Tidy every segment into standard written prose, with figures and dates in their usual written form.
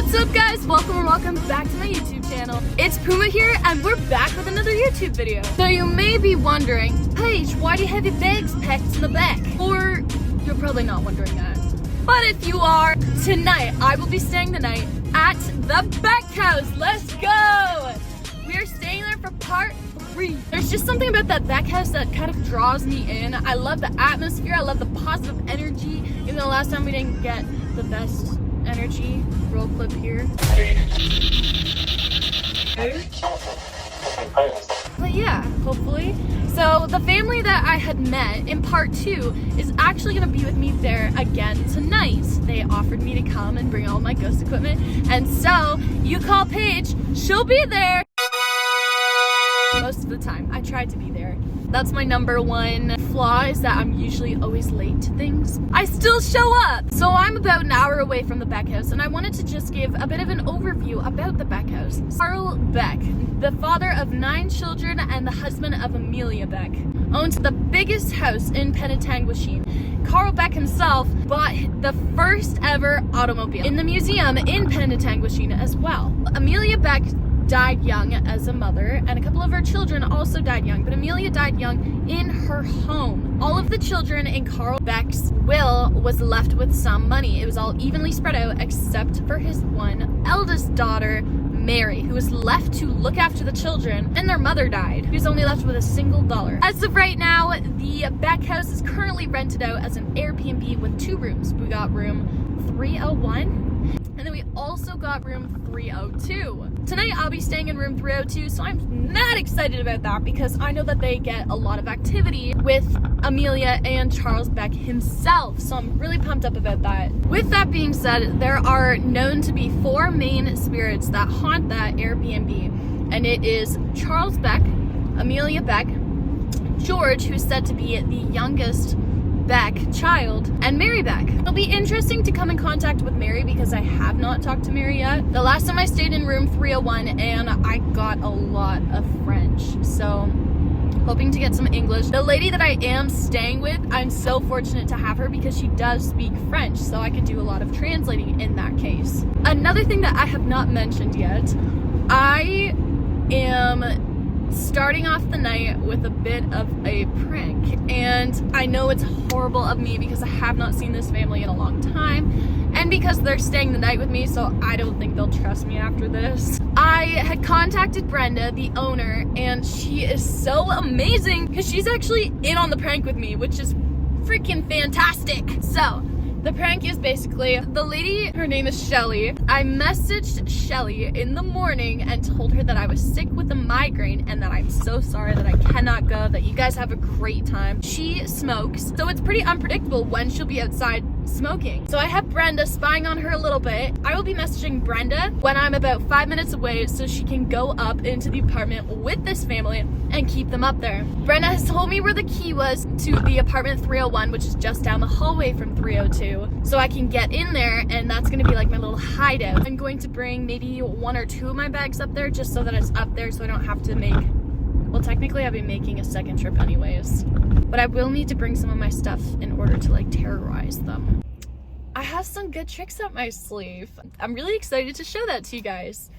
What's up guys, welcome back to my YouTube channel. It's Puma here and we're back with another YouTube video. So you may be wondering, Paige, why do you have your bags packed in the back? Or you're probably not wondering that. But if you are, tonight I will be staying the night at the Beck House. Let's go! We are staying there for part 3. There's just something about that Beck House that kind of draws me in. I love the atmosphere, I love the positive energy. Even though last time we didn't get the best energy. Roll clip here. But yeah, hopefully. So the family that I had met in part 2 is actually going to be with me there again tonight. They offered me to come and bring all my ghost equipment. And so you call Paige, she'll be there. Most of the time, I try to be there. That's my number one flaw, is that I'm usually always late to things. I still show up! So I'm about an hour away from the Beck House, and I wanted to just give a bit of an overview about the Beck House. Carl Beck, the father of 9 children and the husband of Amelia Beck, owns the biggest house in Penetanguishene. Carl Beck himself bought the first ever automobile in the museum in Penetanguishene as well. Amelia Beck died young as a mother, and a couple of her children also died young, but Amelia died young in her home. All of the children in Carl Beck's will was left with some money. It was all evenly spread out except for his one eldest daughter, Mary, who was left to look after the children, and their mother died. He was only left with a single dollar. As of right now, the Beck House is currently rented out as an Airbnb with 2 rooms. We got room 301, and then we also got room 302. Tonight I'll be staying in room 302, so I'm not excited about that because I know that they get a lot of activity with Amelia and Charles Beck himself, so I'm really pumped up about that. With that being said, there are known to be 4 main spirits that haunt that Airbnb, and it is Charles Beck, Amelia Beck, George, who's said to be the youngest Beck child, and Mary Beck. It'll be interesting to come in contact with Mary because I have not talked to Mary yet. The last time I stayed in room 301 and I got a lot of French, so hoping to get some English. The lady that I am staying with, I'm so fortunate to have her because she does speak French, so I can do a lot of translating in that case. Another thing that I have not mentioned yet, I am starting off the night with a bit of a prank, and I know it's horrible of me because I have not seen this family in a long time, and because they're staying the night with me, so I don't think they'll trust me after this. I had contacted Brenda, the owner, and she is so amazing because she's actually in on the prank with me, which is freaking fantastic. So the prank is basically, the lady, her name is Shelly. I messaged Shelly in the morning and told her that I was sick with a migraine and that I'm so sorry that I cannot go, that you guys have a great time. She smokes, so it's pretty unpredictable when she'll be outside smoking. So I have Brenda spying on her a little bit. I will be messaging Brenda when I'm about 5 minutes away so she can go up into the apartment with this family and keep them up there. Brenda has told me where the key was to the apartment 301, which is just down the hallway from 302. So I can get in there, and that's gonna be like my little hideout. I'm going to bring maybe 1 or 2 of my bags up there just so that it's up there so I don't have to make, well, technically I'll be making a second trip anyways. But I will need to bring some of my stuff in order to like terrorize them. I have some good tricks up my sleeve. I'm really excited to show that to you guys.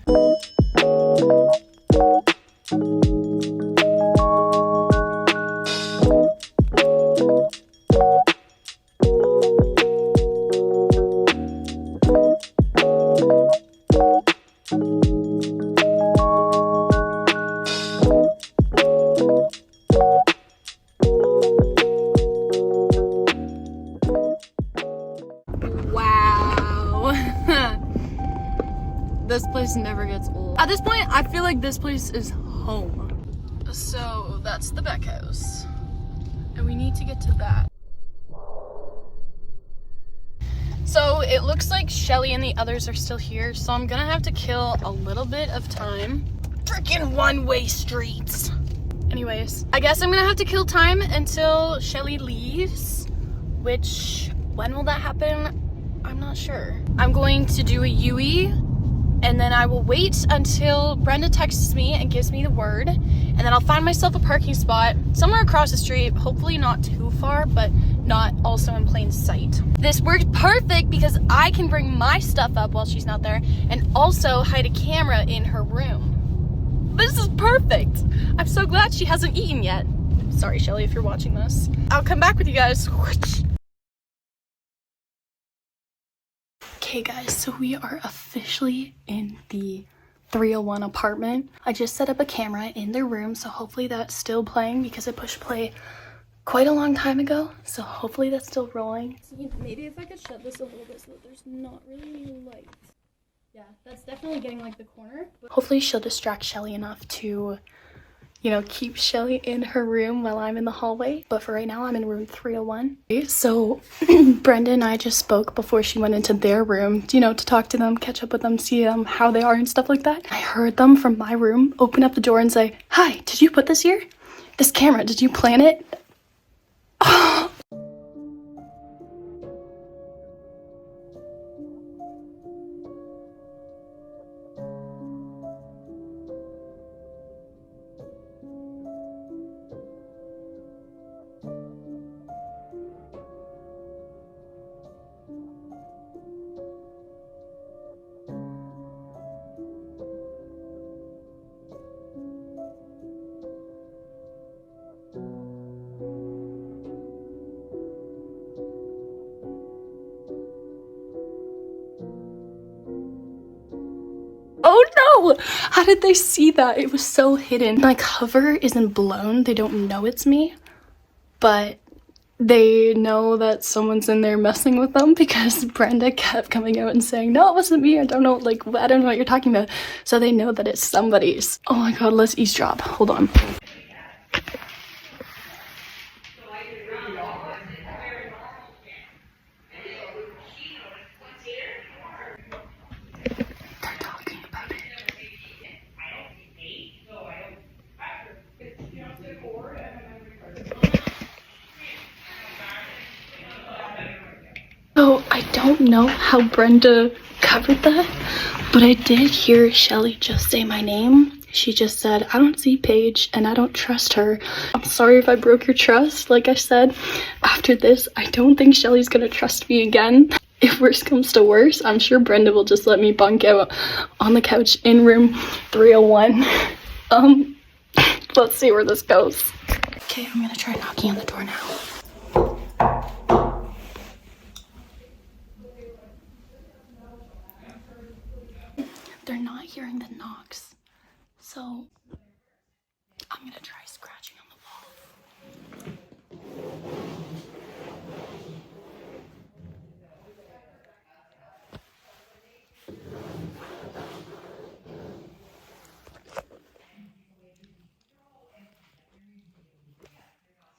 This place never gets old. At this point, I feel like this place is home. So that's the Beck House, and we need to get to that. So it looks like Shelly and the others are still here, so I'm gonna have to kill a little bit of time. Freaking one-way streets. Anyways, I guess I'm gonna have to kill time until Shelly leaves, which, when will that happen? I'm not sure. I'm going to do a Yui, and then I will wait until Brenda texts me and gives me the word, and then I'll find myself a parking spot somewhere across the street, hopefully not too far, but not also in plain sight. This works perfect because I can bring my stuff up while she's not there and also hide a camera in her room. This is perfect. I'm so glad she hasn't eaten yet. Sorry, Shelly, if you're watching this. I'll come back with you guys. Okay guys, so we are officially in the 301 apartment. I just set up a camera in their room, so hopefully that's still playing because I pushed play quite a long time ago. So hopefully that's still rolling. Maybe if I could shut this a little bit so that there's not really any light. Yeah, that's definitely getting like the corner. But hopefully she'll distract Shelly enough to, you know, keep Shelly in her room while I'm in the hallway. But for right now, I'm in room 301. So Brenda and I just spoke before she went into their room, you know, to talk to them, catch up with them, see how they are and stuff like that. I heard them from my room open up the door and say, "Hi, did you put this here? This camera, did you plan it?" Oh no! How did they see that? It was so hidden. My cover isn't blown. They don't know it's me, but they know that someone's in there messing with them because Brenda kept coming out and saying, "No, it wasn't me. I don't know, like, I don't know what you're talking about." So they know that it's somebody's. Oh my god, let's eavesdrop. Hold on. They're talking about it. So I don't know how Brenda covered that, but I did hear Shelly just say my name. She just said, "I don't see Paige and I don't trust her." I'm sorry if I broke your trust. Like I said, after this, I don't think Shelly's gonna trust me again. If worse comes to worse, I'm sure Brenda will just let me bunk out on the couch in room 301. Let's see where this goes. Okay, I'm gonna try knocking on the door now. They're not hearing the knocks, so I'm gonna try scratching on the wall.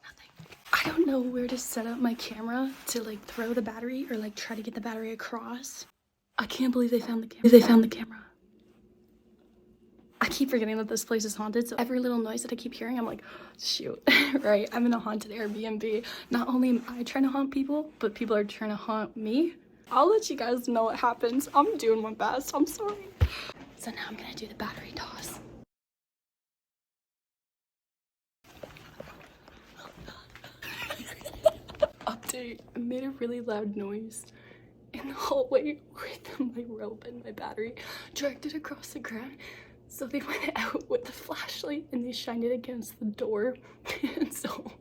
Nothing. I don't know where to set up my camera to like throw the battery or like try to get the battery across. I can't believe they found the camera. They found the camera. I keep forgetting that this place is haunted, so every little noise that I keep hearing, I'm like, shoot, right? I'm in a haunted Airbnb. Not only am I trying to haunt people, but people are trying to haunt me. I'll let you guys know what happens. I'm doing my best. I'm sorry. So now I'm gonna do the battery toss. Update, I made a really loud noise in the hallway with my rope and my battery, dragged it across the ground. So they went out with the flashlight and they shined it against the door. And so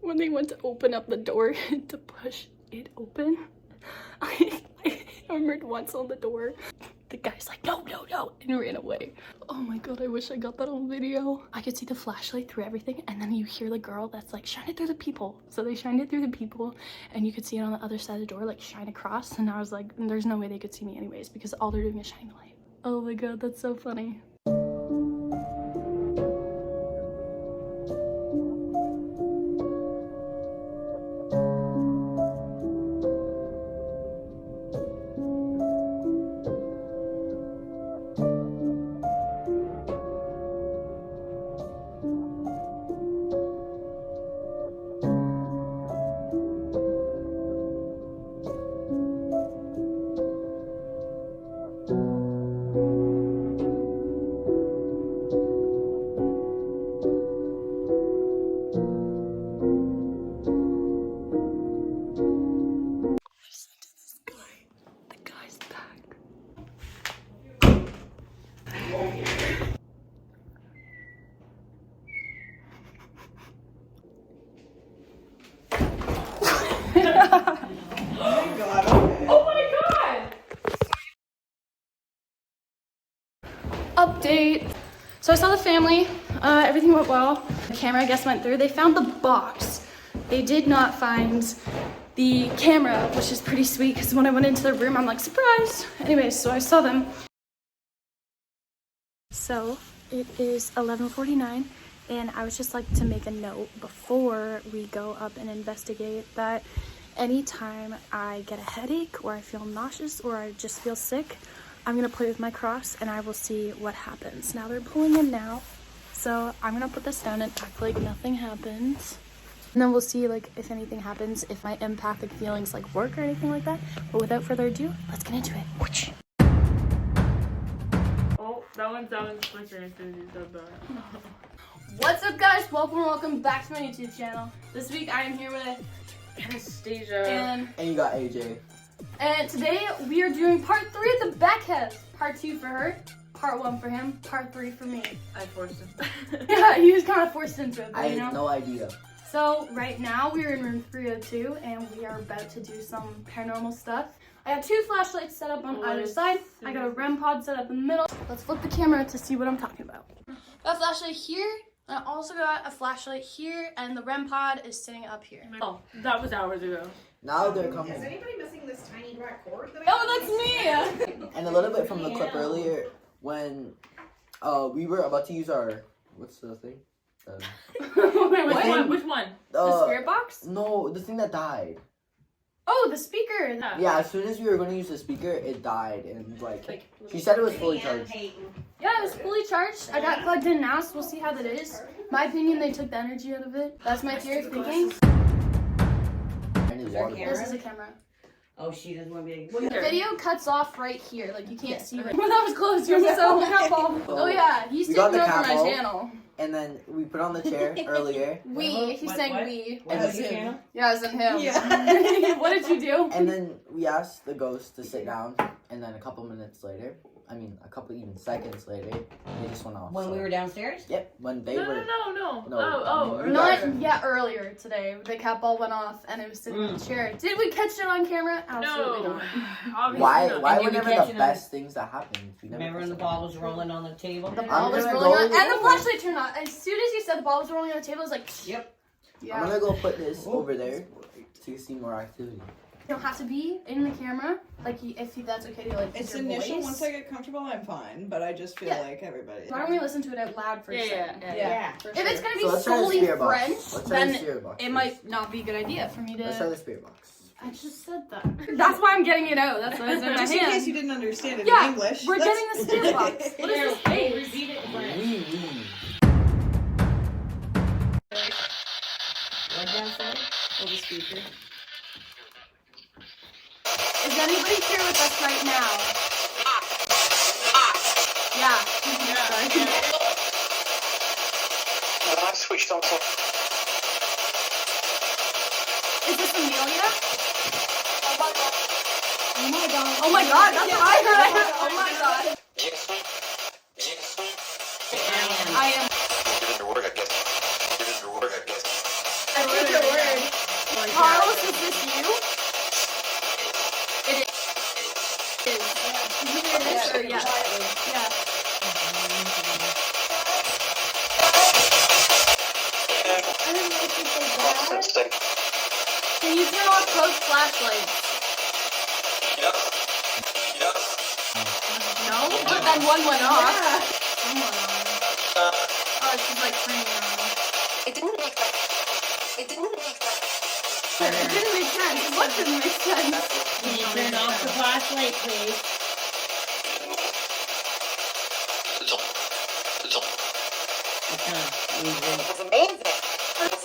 when they went to open up the door to push it open, I hammered once on the door. The guy's like, "No, no, no," and ran away. Oh my god, I wish I got that on video. I could see the flashlight through everything, and then you hear the girl that's like, "Shine it through the people." So they shined it through the people, and you could see it on the other side of the door, like shine across. And I was like, there's no way they could see me anyways because all they're doing is shining the light. Oh my god, that's so funny. update. So I saw the family, everything went well. The camera, I guess, went through. They found the box. They did not find the camera, which is pretty sweet because when I went into the room, I'm like, surprised. Anyways, so I saw them. So it is 11:49 and I would just like to make a note before we go up and investigate that anytime I get a headache or I feel nauseous or I just feel sick, I'm gonna play with my cross and I will see what happens. Now they're pulling in now, so I'm gonna put this down and act like nothing happens. And then we'll see like if anything happens, if my empathic feelings like work or anything like that. But without further ado, let's get into it. Whoosh. Oh, that one's quicker as soon as you said that. What's up, guys? Welcome back to my YouTube channel. This week I am here with Anastasia. and you got AJ. And today we are doing part 3 of the Beck House. Part 2 for her, part 1 for him, part 3 for me. I forced him. Yeah, he was kind of forced into it, but I you know. had no idea. So right now we are in room 302 and we are about to do some paranormal stuff. I have 2 flashlights set up on either side. I got a REM pod set up in the middle. Let's flip the camera to see what I'm talking about. Got a flashlight here. And I also got a flashlight here, and the REM pod is sitting up here. Oh, that was hours ago. Now they're coming. Is anybody missing this tiny black cord? Oh, that's me! And a little bit from the clip earlier when we were about to use our what's the thing? Wait, Which one? the spirit box? No, the thing that died. Oh, the speaker. Yeah, as soon as we were going to use the speaker, it died, and like she said it was fully charged. Yeah, it's fully charged. I got plugged in now, so we'll see how that is. My opinion, they took the energy out of it. That's my theory of thinking. This is a camera. Oh, she doesn't want to be. The video cuts off right here, like you can't see it. Well, that was close. You're so helpful. Oh yeah, he's taking over my channel. And then we put on the chair earlier. He's saying we. And What's your channel? Yeah, it's in him. Yeah. What did you do? And then we asked the ghost to sit down, and then a couple minutes later, a couple even seconds later, they just went off. When we were downstairs? Yep, when they were. No. No, Not yet earlier today. The cat ball went off and it was sitting in the chair. Did we catch it on camera? Absolutely not. Obviously Why not. were And you never catch the it best things that happened? Remember when the ball was rolling on the table? The ball was gonna rolling on, go- and the flashlight turned on. As soon as you said the ball was rolling on the table, I was like, Yep. yeah. I'm gonna go put this over there to see more activity. You don't have to be in the camera, like if that's okay to like. It's your initial. voice. Once I get comfortable, I'm fine. But I just feel like everybody. Why don't we listen to it out loud for a second? Yeah. If it's gonna be So let's try the solely spirit box. French, Let's try the then spirit box it first. might not be a good idea for me Let's try to. the spirit box. I just said that. That's why I'm getting it out. That's why it's in my Just in case hand. you didn't understand it Yeah, in English. we're getting the spirit box. What is this thing? Repeat it in French. Oui. What downstairs? Oh, the speaker. Is anybody here with us right now? Yeah. Sorry. I switched on. Is this Amelia? Oh my god, that's what I heard. Oh my god. I am. I think your word. Carlos, is this you? It is. Did you hear this? Or yeah. Yeah. Can you turn off both flashlights? No? But then one went off. One went on. Oh, she's like turning it on. It didn't make sense. It didn't make sense. What didn't make sense? Can you turn off the flashlight, please? It's amazing. That's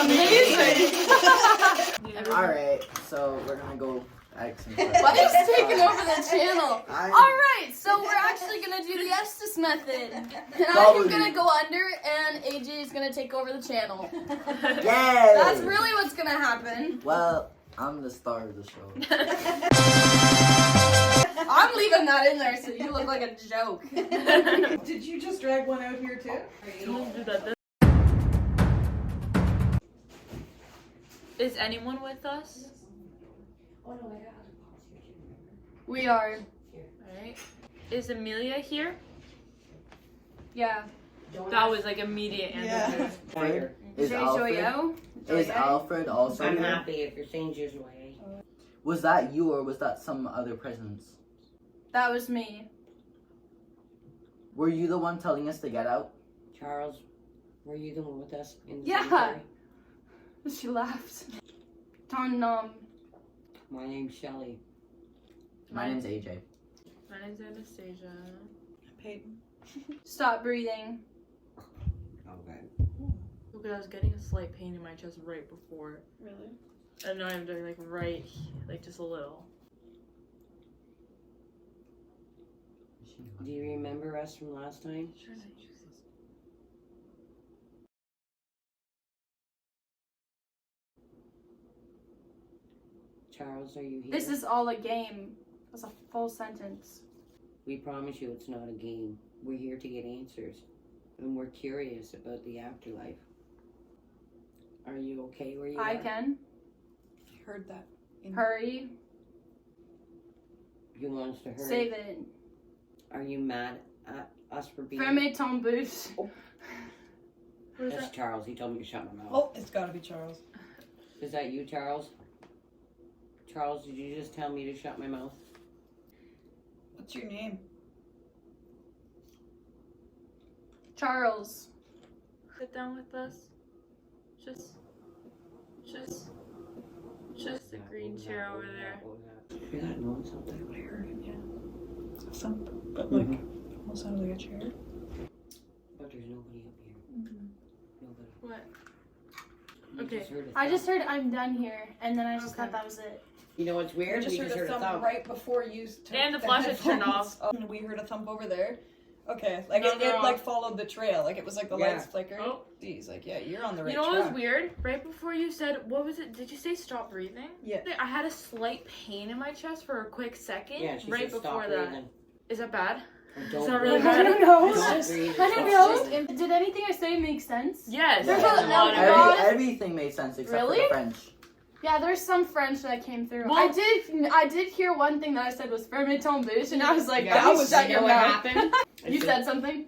amazing. Alright, so we're gonna go add some. Buddy's taking over the channel. I'm- Alright, so we're actually gonna do the Estes method. And I'm Probably. gonna go under and AJ is gonna take over the channel. Yay! That's really what's gonna happen. Well, I'm the star of the show. I'm leaving that in there so you look like a joke. Did you just drag one out here too? Don't do that. Is anyone with us? We are. Alright. Is Amelia here? Yeah. That was like immediate answer. Yeah. Fire. Is Alfred? Is Alfred also I'm here? happy if your thing's just way. Was that you or was that some other presence? That was me. Were you the one telling us to get out? Charles, were you the one with us in the Yeah. cemetery? She laughed. Ton My name's Shelly. My name's AJ. My name's Anastasia. Peyton. Stop breathing. Okay. Because I was getting a slight pain in my chest right before. Really? And now I'm doing like right, like just a little. Do you remember us from last time? Sure. Charles, are you here? This is all a game. That's a full sentence. We promise you it's not a game. We're here to get answers. And we're curious about the afterlife. Are you okay where you I are? can. I heard that. Hurry. You want us to hurry? Save it. Are you mad at us for being... Ferme ton bouche. What is That's that? Charles. He told me to shut my mouth. Oh, it's gotta be Charles. Is that you, Charles? Charles, did you just tell me to shut my mouth? What's your name? Charles. Sit down with us. Just the green chair over there. You're not knowing something. I heard it, yeah. Some, but like, almost sounded like a chair. But there's nobody up here. Nobody. What? You Okay. Just heard a I thump. just heard I'm done here, and then I just Okay. thought that was it. You know what's We weird? just We heard a thump thump. right before you took And the flashlights turned headphones off. And we heard a thump over there. Okay, like No, it they're like off. followed the trail. Like it was like the Yeah. lights flickered. Oh. Geez, like yeah, you're on the right You know what track. was weird? Right before you said, what was it? Did you say stop breathing? Yeah. I had a slight pain in my chest for a quick second. Yeah, she right said before stop that. breathing. Is that bad? Or Is don't that really breathe. bad? I don't know. Don't breathe. I don't know. Did anything I say make sense? Yes. There's a a lot of no, God. Everything made sense except for Really? the French. Yeah, there's some French that came through. Well- I did hear one thing that I said was ferme ton bouche, and I was like, Yeah, that was shut you your know what mouth. happened? You said something?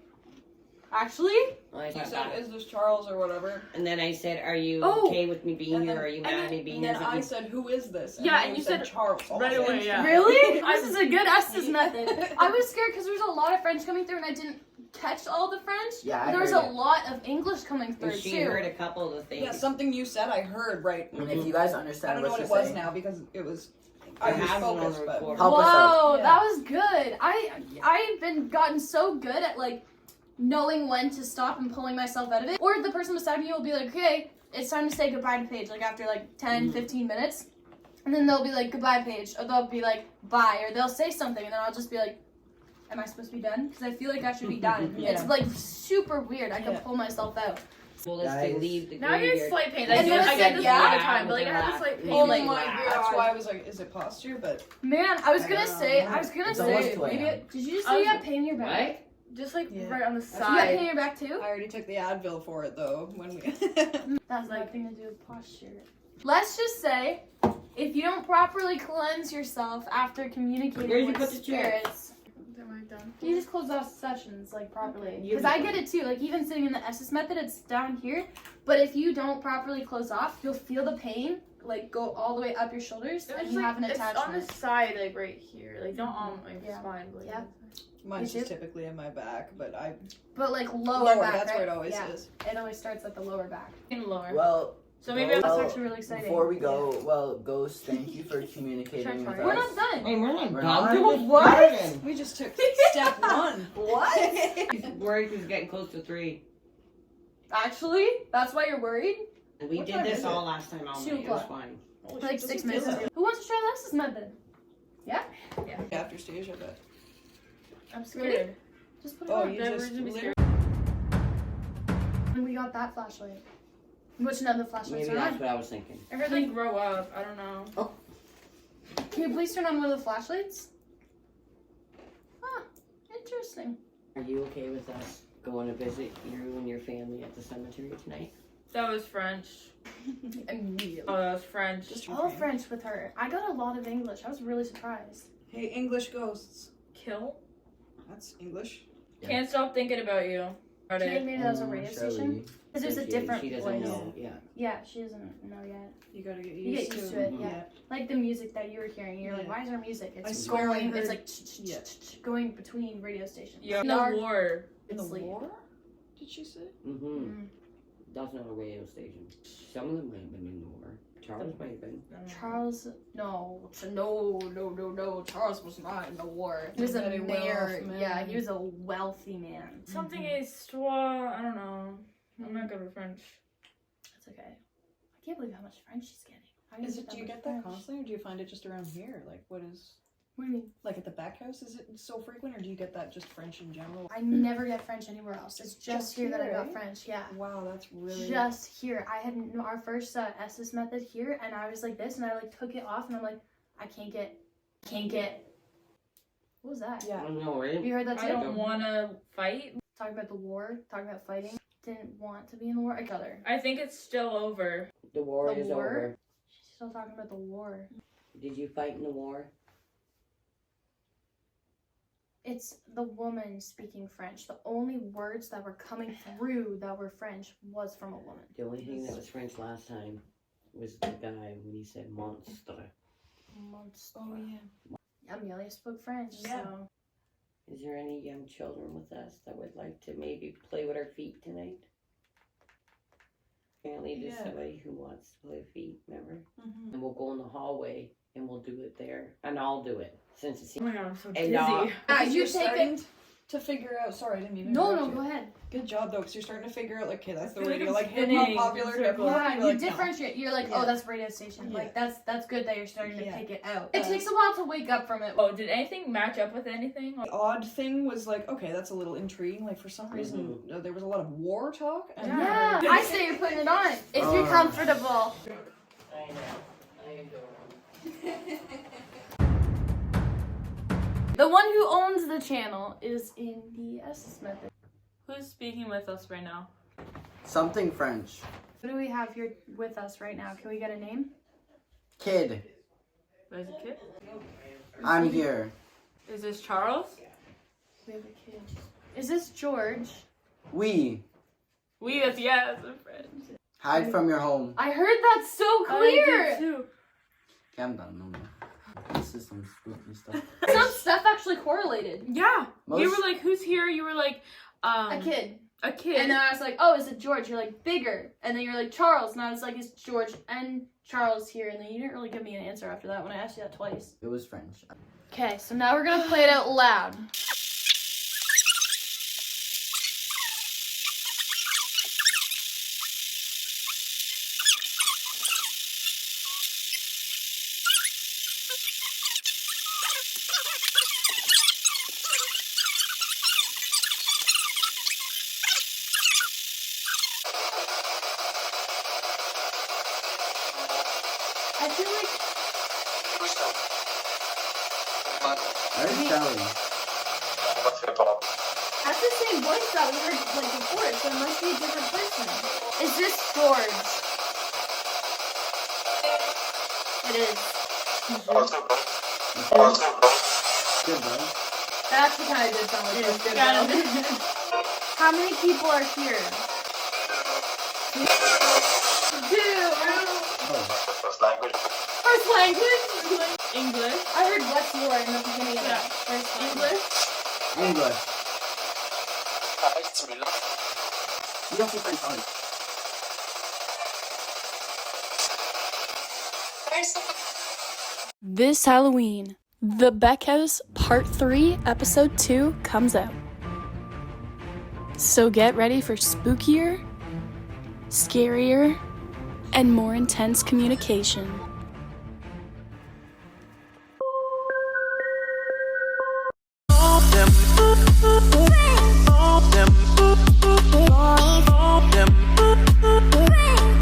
Actually? I You thought said, that. "Is this Charles or whatever?" And then I said, are you Oh. okay with me being And here? then- Or are you and mad at then- me being And here? then I said, "Who is this?" Yeah, then and you said Charles right almost away, yeah. Really? This is a good Estes method. I was scared because there was a lot of French coming through, and I didn't catch all the French. Yeah, I But there was heard a it. lot of English coming through, And she too. heard a couple of the things. Yeah, something you said I heard right. And if you guys I understand don't know what it she's was saying, now because it was. I I was have it on focused, but record. Help us out. Whoa, Yeah. that was good. I've been gotten so good at like knowing when to stop and pulling myself out of it. Or the person beside me will be like, okay, it's time to say goodbye to Paige, like after like 10, 15 minutes. And then they'll be like, goodbye, Paige. Or they'll be like, bye. Or they'll say something, and then I'll just be like, am I supposed to be done? Because I feel like I should be done. Yeah. It's like super weird. I can Yeah. pull myself out. Told us Guys. to leave the Now you're graveyard. slight pain. And I then get this yeah. all the time, but like I had a slight pain. Oh like, my That's God. why I was like, "Is it posture?" But Man, I was gonna I say, It's almost maybe, 2 a.m. did you just I say was- you have pain in your back? just like Yeah. right on the You got pain in side. your back too? I already took the Advil for it though. When we. That's nothing to do with posture. Let's just say, if you don't properly cleanse yourself after communicating Where'd you with put the chair? spirits, Am I done? you just close off sessions like properly. You- Because I get it too. Like even sitting in the Estes method, it's down here. But if you don't properly close off, you'll feel the pain like go all the way up your shoulders, It was and you like, have an it's on attachment. the side, like right here. Like don't on my Yeah. spine. But Yeah. Mine's You just do? typically in my back, but I But like lower, lower. back, That's right? where it always yeah. is. It always starts at the lower back. In lower. Well, So maybe That's well, actually really exciting. before we go, well, Ghost, thank you for communicating Should I with try? We're us. not done. Hey, we're not We're done. not? We're just What? starting. We just took step one. What? He's worried he's getting close to 3. Actually, that's why you're worried? And we What did time this is all last time all 2 night. It was o'clock. fine. Like 6 minutes ago. Who wants to try the Estes method? After Stasia, but I'm scared. Just put it oh, on. you That just was gonna be literally. And we got that flashlight. Which none of the flashlights Maybe are that's on. what I was thinking. I heard like grow up. I don't know. Can you please turn on one of the flashlights? Huh. Interesting. Are you okay with us going to visit you and your family at the cemetery tonight? That was French. Immediately. Oh, that was French. Just All French with her. I got a lot of English. I was really surprised. Hey, English ghosts. Kill. That's English. Can't stop thinking about you. Do you think maybe that was a radio station? Because there's a different She doesn't voice. know. Yeah. Yeah, she doesn't know yet. You gotta get You used get used to to it, Mhm. yeah. Like the music that you were hearing, you're like, Yeah. why is there music? I It's swear I going, it's heard- like going between radio stations. Yeah. In The our- war. In the Sleep. war? Did she say? Mm-hmm. Mm. That's not a radio station. Some of them might have been in the war. Charles might have been. Charles, no. Charles was not in the war. He was a Very mayor. well-off man. Yeah, he was a wealthy man. Something histoire. I don't know. I'm not good with French. That's okay. I can't believe how much French she's getting. How Do that you much get that French? constantly, or do you find it just around here? Like, what is What do you mean? like at the Beck House? Is it so frequent, or do you get that just French in general? I never get French anywhere else. It's just Just here that I here, got eh? French. Yeah. Wow, that's really Just here. I had our first SS method here, and I was like this, and I like took it off, and I'm like, I can't get. What was that? I yeah. don't know, Have right? you heard that I too? don't want to fight. Talking about the war, talking about fighting. Didn't want to be in the war. Each other. I think it's still over. The war The is war? over. She's still talking about the war. Did you fight in the war? It's the woman speaking French. The only words that were coming through that were French was from a woman. The only thing that was French last time was the guy when he said monster. Monster. Oh yeah. Amelia spoke French, Yeah. so. Is there any young children with us that would like to maybe play with our feet tonight? Apparently there's Yeah. somebody who wants to play feet, remember? Mm-hmm. And we'll go in the hallway and we'll do it there. And I'll do it since it's Oh my god, I'm so And dizzy. not- You take it. to figure out. Sorry, I didn't mean to No, interrupt go you. ahead. Good job though, because you're starting to figure out like, okay, that's the I feel like radio, I'm like hip spinning hop, popular, in hip hop. circles. Yeah, You're you like, no. differentiate. You're like, Yeah. oh, that's radio station. Yeah. Like that's good that you're starting to Yeah. pick it out. It takes a while to wake up from it. Oh, did anything match up with anything? The odd thing was like, okay, that's a little intriguing. Like for some reason, there was a lot of war talk. And Yeah, I say you're putting it on if you're comfortable. I know. I adore him. The one who owns the channel is in the SS method. Who's speaking with us right now? Something French. Who do we have here with us right now? Can we get a name? Kid, There's a kid. I'm here. Is this Charles? We have a kid. Is this George? We That's a friend. hide from your home. I heard that so clear. too. Okay, I'm done. No more. This is some spooky stuff. Some stuff actually correlated. Yeah. You Most- were like, who's here? You were like, A kid. A kid. And then I was like, oh, is it George? You're like, bigger. And then you're like, Charles. And I was like, is George and Charles here? And then you didn't really give me an answer after that when I asked you that twice. It was French. Okay, so now we're gonna play it out loud. I feel like Who's that? Where's Shelly? that's the same voice that we heard like before, so it must be a different person. Is this George? It is. Good, bro. That actually kind of did sound like this. Good Kind of. though. How many people are here? Two. Oh, First language. First language. English. I heard what's your in the beginning of that. First English. English. It's real. You don't speak French, sorry. This Halloween, The Beck House Part 3, Episode 2 comes out. So get ready for spookier, scarier, and more intense communication.